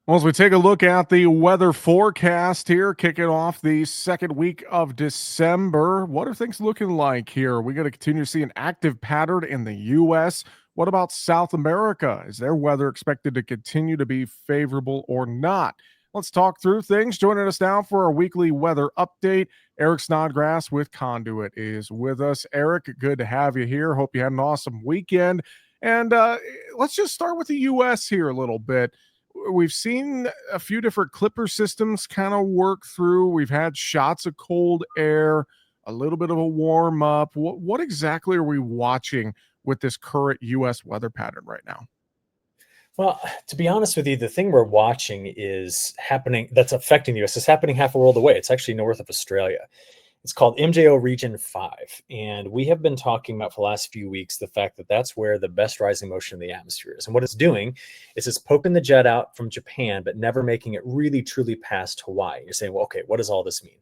Well, as we take a look at the weather forecast here, kicking off the second week of December, what are things looking like here? Are we going to continue to see an active pattern in the U.S.? What about South America? Is their weather expected to continue to be favorable or not? Let's talk through things. Joining us now for our weekly weather update, Eric Snodgrass with Conduit is with us. Eric, good to have you here. Hope you had an awesome weekend. And let's just start with the U.S. here a little bit. We've seen a few different clipper systems kind of work through. We've had shots of cold air, a little bit of a warm up. What exactly are we watching with this current U.S. weather pattern right now? Well, to be honest with you, the thing we're watching is happening that's affecting the US is happening half a world away. It's actually north of Australia. It's called MJO Region 5. And we have been talking about for the last few weeks the fact that that's where the best rising motion in the atmosphere is. And what it's doing is it's poking the jet out from Japan, but never making it really truly past Hawaii. You're saying, well, okay, what does all this mean?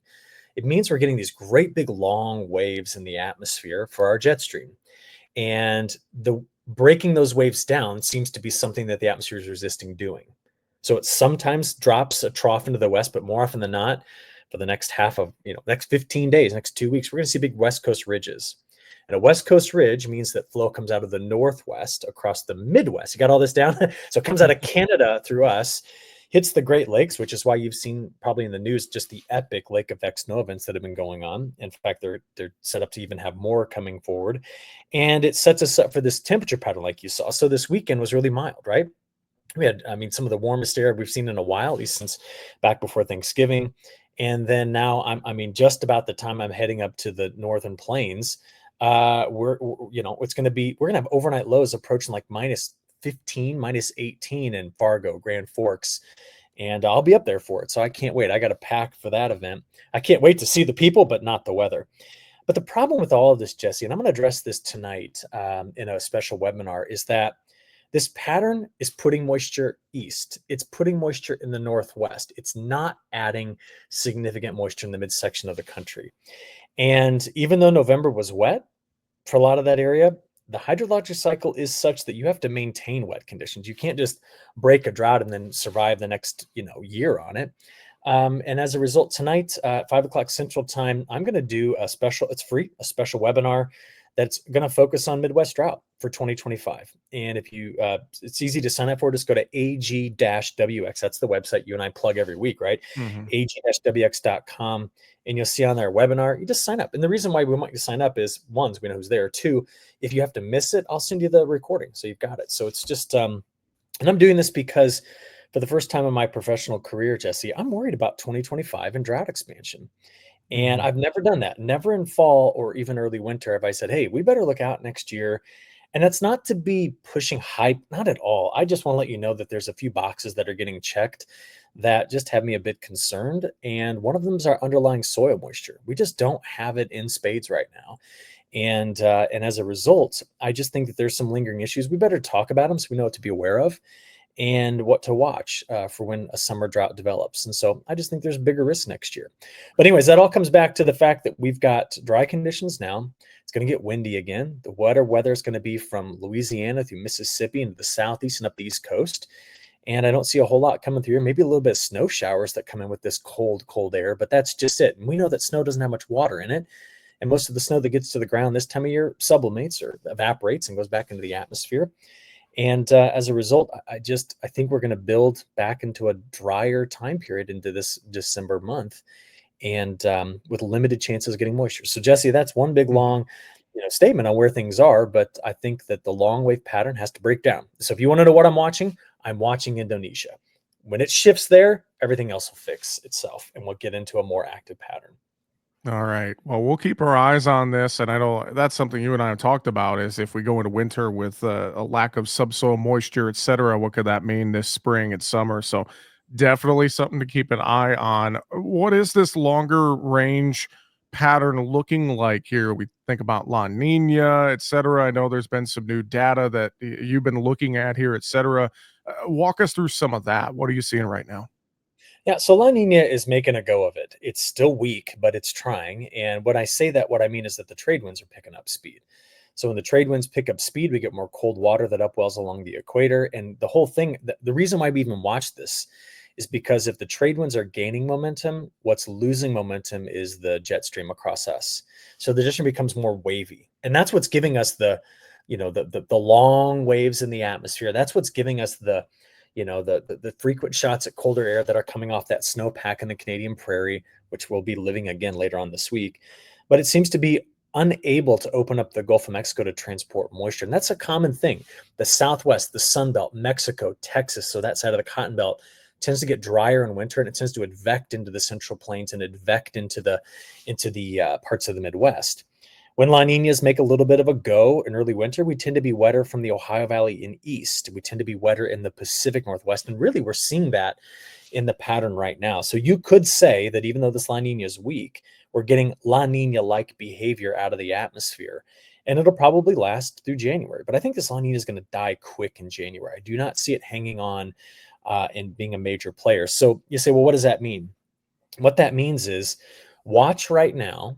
It means we're getting these great big long waves in the atmosphere for our jet stream. And the breaking those waves down seems to be something that the atmosphere is resisting doing. So it sometimes drops a trough into the west, but more often than not, for the next half of, next 15 days, next 2 weeks, we're going to see big west coast ridges. And a west coast ridge means that flow comes out of the northwest across the Midwest. You got all this down? So it comes out of Canada through us, hits the Great Lakes, which is why you've seen probably in the news just the epic lake effect snow events that have been going on. In fact, they're set up to even have more coming forward. And it sets us up for this temperature pattern like you saw. So this weekend was really mild, right? We had, some of the warmest air we've seen in a while, at least since back before Thanksgiving. And then now just about the time I'm heading up to the northern plains, it's going to be, we're going to have overnight lows approaching like minus 15, minus 18 in Fargo, Grand Forks. And I'll be up there for it. So I can't wait. I got to pack for that event. I can't wait to see the people, but not the weather. But the problem with all of this, Jesse, and I'm going to address this tonight in a special webinar, is that this pattern is putting moisture east. It's putting moisture in the northwest. It's not adding significant moisture in the midsection of the country. And even though November was wet for a lot of that area, the hydrologic cycle is such that you have to maintain wet conditions. You can't just break a drought and then survive the next, year on it. And as a result, tonight, 5 o'clock Central Time, I'm going to do it's free, a special webinar that's going to focus on Midwest drought for 2025. And if it's easy to sign up for. Just go to AG-WX. That's the website you and I plug every week, right? Mm-hmm. AG-WX.com. And you'll see on their webinar, you just sign up. And the reason why we want you to sign up is, one, we know who's there. Two, if you have to miss it, I'll send you the recording. So you've got it. So it's just, and I'm doing this because for the first time in my professional career, Jesse, I'm worried about 2025 and drought expansion. And I've never done that. Never in fall or even early winter have I said, hey, we better look out next year. And that's not to be pushing hype, not at all. I just want to let you know that there's a few boxes that are getting checked that just have me a bit concerned. And one of them is our underlying soil moisture. We just don't have it in spades right now. And as a result, I just think that there's some lingering issues. We better talk about them so we know what to be aware of and what to watch for when a summer drought develops. And so I just think there's bigger risks next year. But anyways, that all comes back to the fact that we've got dry conditions now. It's going to get windy again. The weather is going to be from Louisiana through Mississippi into the southeast and up the East Coast. And I don't see a whole lot coming through here. Maybe a little bit of snow showers that come in with this cold air, but that's just it. And we know that snow doesn't have much water in it. And most of the snow that gets to the ground this time of year sublimates or evaporates and goes back into the atmosphere. And as a result, I think we're going to build back into a drier time period into this December month, and with limited chances of getting moisture. So, Jesse, that's one big long statement on where things are. But I think that the long wave pattern has to break down. So if you want to know what I'm watching Indonesia. When it shifts there, everything else will fix itself, and we'll get into a more active pattern. All right. Well, we'll keep our eyes on this, and I know that's something you and I have talked about. Is if we go into winter with a lack of subsoil moisture, et cetera, what could that mean this spring and summer? So, definitely something to keep an eye on. What is this longer range pattern looking like here? We think about La Nina, et cetera. I know there's been some new data that you've been looking at here, et cetera. Walk us through some of that. What are you seeing right now? Yeah, so La Nina is making a go of it. It's still weak, but it's trying. And when I say that, what I mean is that the trade winds are picking up speed. So when the trade winds pick up speed, we get more cold water that upwells along the equator. And the whole thing, the reason why we even watch this is because if the trade winds are gaining momentum, what's losing momentum is the jet stream across us. So the jet stream becomes more wavy. And that's what's giving us the long waves in the atmosphere. That's what's giving us the frequent shots at colder air that are coming off that snowpack in the Canadian prairie, which we'll be living again later on this week. But it seems to be unable to open up the Gulf of Mexico to transport moisture. And that's a common thing. The Southwest, the Sun Belt, Mexico, Texas, so that side of the Cotton Belt tends to get drier in winter, and it tends to advect into the Central Plains and advect into the parts of the Midwest. When La Ninas make a little bit of a go in early winter, we tend to be wetter from the Ohio Valley and east. We tend to be wetter in the Pacific Northwest. And really, we're seeing that in the pattern right now. So you could say that even though this La Nina is weak, we're getting La Nina-like behavior out of the atmosphere. And it'll probably last through January. But I think this La Nina is going to die quick in January. I do not see it hanging on and being a major player. So you say, well, what does that mean? What that means is watch right now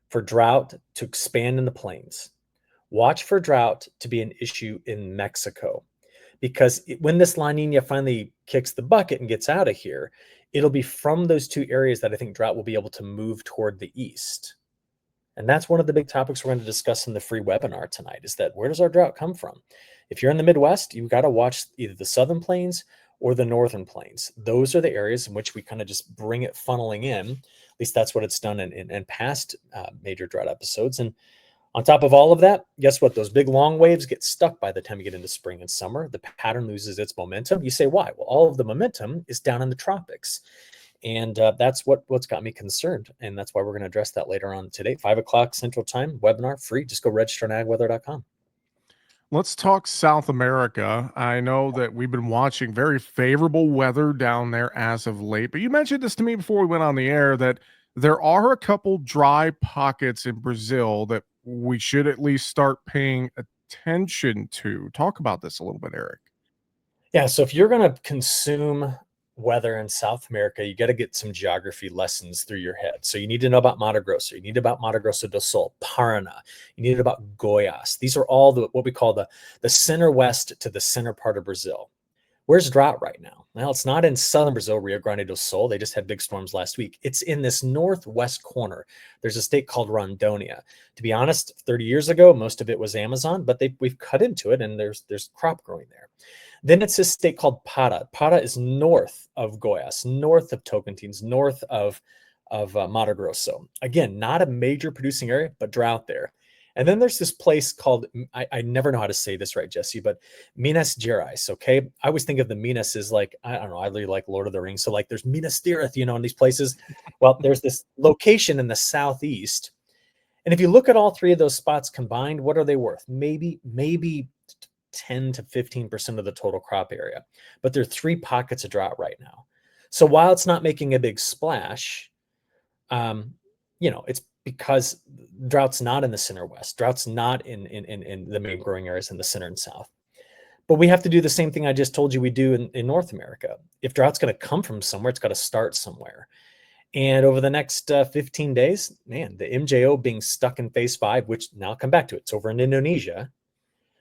for drought to expand in the plains. Watch for drought to be an issue in Mexico, because when this La Nina finally kicks the bucket and gets out of here, it'll be from those two areas that I think drought will be able to move toward the east. And that's one of the big topics we're going to discuss in the free webinar tonight, is that where does our drought come from? If you're in the Midwest, you've got to watch either the southern plains or the northern plains. Those are the areas in which we kind of just bring it funneling in. At least that's what it's done in past major drought episodes. And on top of all of that, guess what? Those big long waves get stuck by the time you get into spring and summer. The pattern loses its momentum. You say, why? Well, all of the momentum is down in the tropics. And that's what's got me concerned. And that's why we're going to address that later on today, 5 o'clock Central Time, webinar free. Just go register on agweather.com. Let's talk South America. I know that we've been watching very favorable weather down there as of late, but you mentioned this to me before we went on the air that there are a couple dry pockets in Brazil that we should at least start paying attention to. Talk about this a little bit, Eric. Yeah, so if you're going to consume weather in South America, you got to get some geography lessons through your head. So you need to know about Mato Grosso. You need about Mato Grosso do Sul, Paraná. You need about Goiás. These are all what we call the center west to the center part of Brazil. Where's drought right now? Well, it's not in southern Brazil, Rio Grande do Sul. They just had big storms last week. It's in this northwest corner. There's a state called Rondônia. To be honest, 30 years ago, most of it was Amazon, but we've cut into it, and there's crop growing there. Then it's this state called Para. Para is north of Goiás, north of Tocantins, north of Mato Grosso. Again, not a major producing area, but drought there. And then there's this place called, I never know how to say this right, Jesse, but Minas Gerais, okay? I always think of the Minas as like, I don't know, I really like Lord of the Rings. So like there's Minas Tirith, in these places. Well, there's this location in the southeast. And if you look at all three of those spots combined, what are they worth? Maybe 10 to 15% of the total crop area. But there are three pockets of drought right now. So while it's not making a big splash, it's because drought's not in the center west. Drought's not in the main growing areas in the center and south. But we have to do the same thing I just told you we do in North America. If drought's going to come from somewhere, it's got to start somewhere. And over the next 15 days, man, the MJO being stuck in phase 5, which now I'll come back to it. It's over in Indonesia.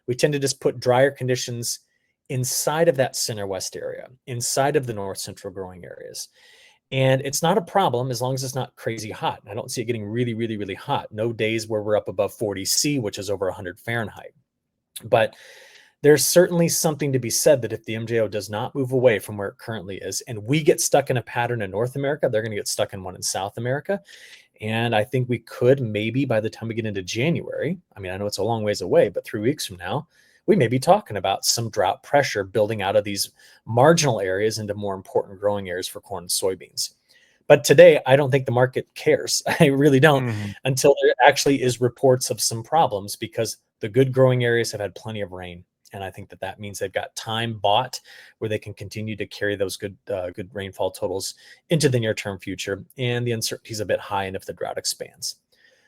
We tend to just put drier conditions inside of that center west area, inside of the north central growing areas. And it's not a problem as long as it's not crazy hot. I don't see it getting really, really, really hot. No days where we're up above 40 C, which is over 100 Fahrenheit. But there's certainly something to be said that if the MJO does not move away from where it currently is, and we get stuck in a pattern in North America, they're going to get stuck in one in South America. And I think we could maybe by the time we get into January, I mean, I know it's a long ways away, but 3 weeks from now, we may be talking about some drought pressure building out of these marginal areas into more important growing areas for corn and soybeans. But today, I don't think the market cares. I really don't, until there actually is reports of some problems, because the good growing areas have had plenty of rain. And I think that means they've got time bought where they can continue to carry those good rainfall totals into the near-term future. And the uncertainty is a bit high, and if the drought expands.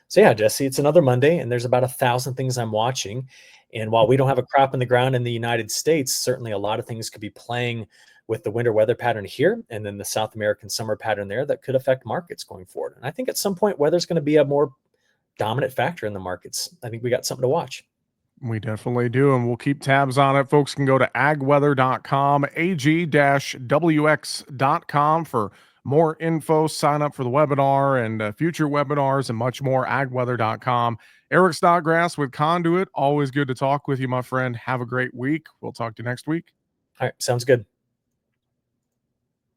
So yeah, Jesse, it's another Monday, and there's about 1,000 things I'm watching. And while we don't have a crop in the ground in the United States, certainly a lot of things could be playing with the winter weather pattern here, and then the South American summer pattern there that could affect markets going forward. And I think at some point, weather's going to be a more dominant factor in the markets. I think we got something to watch. We definitely do, and we'll keep tabs on it. Folks can go to agweather.com, ag-wx.com for more info, sign up for the webinar and future webinars and much more, agweather.com. Eric Snodgrass with Conduit, always good to talk with you, my friend. Have a great week. We'll talk to you next week. All right, sounds good.